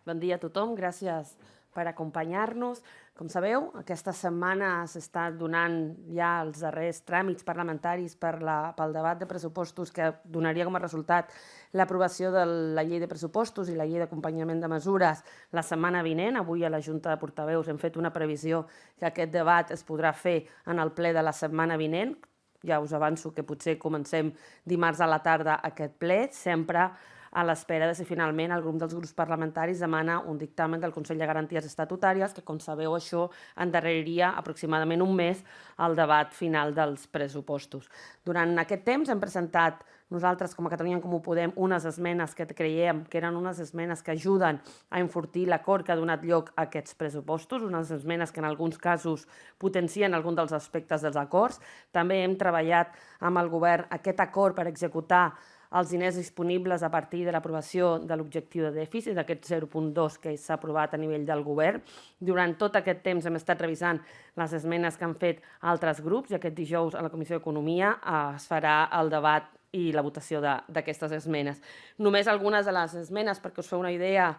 Bon dia a tothom, gràcies per acompanyar-nos. Com sabeu, aquesta setmana s'està donant ja els darrers tràmits parlamentaris pel debat de pressupostos que donaria com a resultat l'aprovació de la llei de pressupostos i la llei d'acompanyament de mesures la setmana vinent. Avui a la Junta de Portaveus hem fet una previsió que aquest debat es podrà fer en el ple de la setmana vinent. Ja us avanço que potser comencem dimarts a la tarda aquest ple, sempre a l'espera de si finalment el grup dels grups parlamentaris demana un dictamen del Consell de Garanties Estatutàries, que, com sabeu, això endarreriria aproximadament un mes al debat final dels pressupostos. Durant aquest temps hem presentat nosaltres, com a Catalunya en Comú Podem, unes esmenes que creiem que eren unes esmenes que ajuden a enfortir l'acord que ha donat lloc a aquests pressupostos, unes esmenes que en alguns casos potencien algun dels aspectes dels acords. També hem treballat amb el govern aquest acord per executar els diners disponibles a partir de l'aprovació de l'objectiu de dèficit, d'aquest 0,2 que s'ha aprovat a nivell del govern. Durant tot aquest temps hem estat revisant les esmenes que han fet altres grups i aquest dijous a la Comissió d'Economia es farà el debat i la votació d'aquestes esmenes. Només algunes de les esmenes, perquè us feu una idea,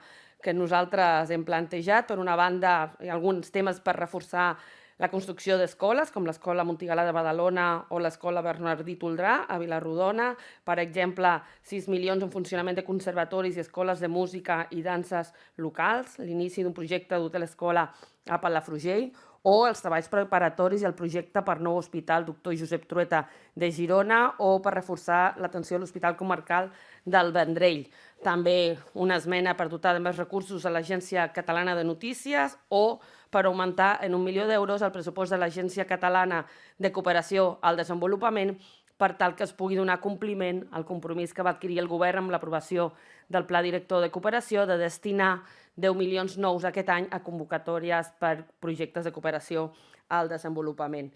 que nosaltres hem plantejat. Per una banda, hi ha alguns temes per reforçar la construcció d'escoles, com l'Escola Montigalà de Badalona o l'Escola Bernardí Toldrà a Vila-rodona. Per exemple, 6 milions en funcionament de conservatoris i escoles de música i danses locals, l'inici d'un projecte d'hotel-escola a Palafrugell, o els treballs preparatoris i el projecte per nou hospital Doctor Josep Trueta de Girona, o per reforçar l'atenció a l'Hospital Comarcal del Vendrell. També una esmena per dotar de més recursos a l'Agència Catalana de Notícies o per augmentar en 1 milió d'euros el pressupost de l'Agència Catalana de Cooperació al Desenvolupament per tal que es pugui donar compliment al compromís que va adquirir el govern amb l'aprovació del Pla Director de Cooperació de destinar 10 milions nous aquest any a convocatòries per projectes de cooperació al desenvolupament.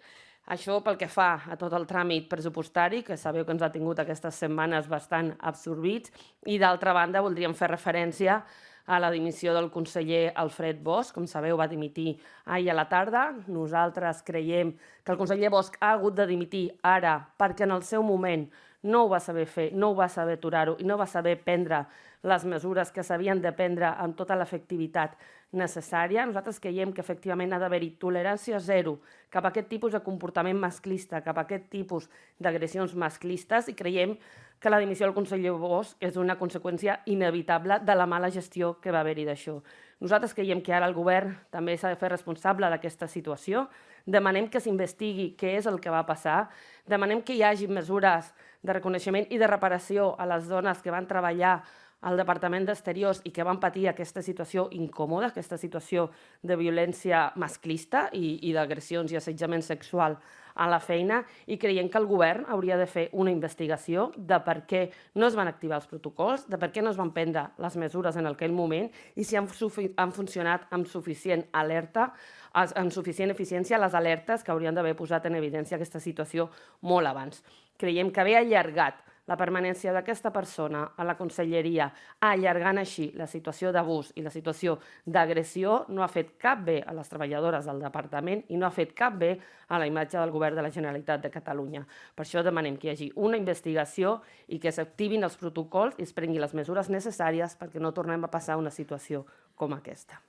Això pel que fa a tot el tràmit pressupostari, que sabeu que ens ha tingut aquestes setmanes bastant absorbits, i d'altra banda voldríem fer referència a la dimissió del conseller Alfred Bosch. Com sabeu, va dimitir ahir a la tarda. Nosaltres creiem que el conseller Bosch ha hagut de dimitir ara perquè en el seu moment no ho va saber fer, no ho va saber aturar-ho i no va saber prendre les mesures que s'havien de prendre amb tota l'efectivitat necessària. Nosaltres creiem que efectivament ha d'haver-hi tolerància zero cap a aquest tipus de comportament masclista, cap a aquest tipus d'agressions masclistes, i creiem que la dimissió del conseller Bosch és una conseqüència inevitable de la mala gestió que va haver-hi d'això. Nosaltres creiem que ara el govern també s'ha de fer responsable d'aquesta situació. Demanem que s'investigui què és el que va passar. Demanem que hi hagi mesures de reconeixement i de reparació a les dones que van treballar al Departament d'Exteriors i que van patir aquesta situació incòmoda, aquesta situació de violència masclista i d'agressions i assetjament sexual a la feina, i creiem que el govern hauria de fer una investigació de per què no es van activar els protocols, de per què no es van prendre les mesures en aquell moment i si han funcionat amb suficient alerta, amb suficient eficiència les alertes que haurien d'haver posat en evidència aquesta situació molt abans. Creiem que haver allargat la permanència d'aquesta persona a la conselleria, allargant així la situació d'abús i la situació d'agressió, no ha fet cap bé a les treballadores del departament i no ha fet cap bé a la imatge del govern de la Generalitat de Catalunya. Per això demanem que hi hagi una investigació i que s'activin els protocols i es prenguin les mesures necessàries perquè no tornem a passar una situació com aquesta.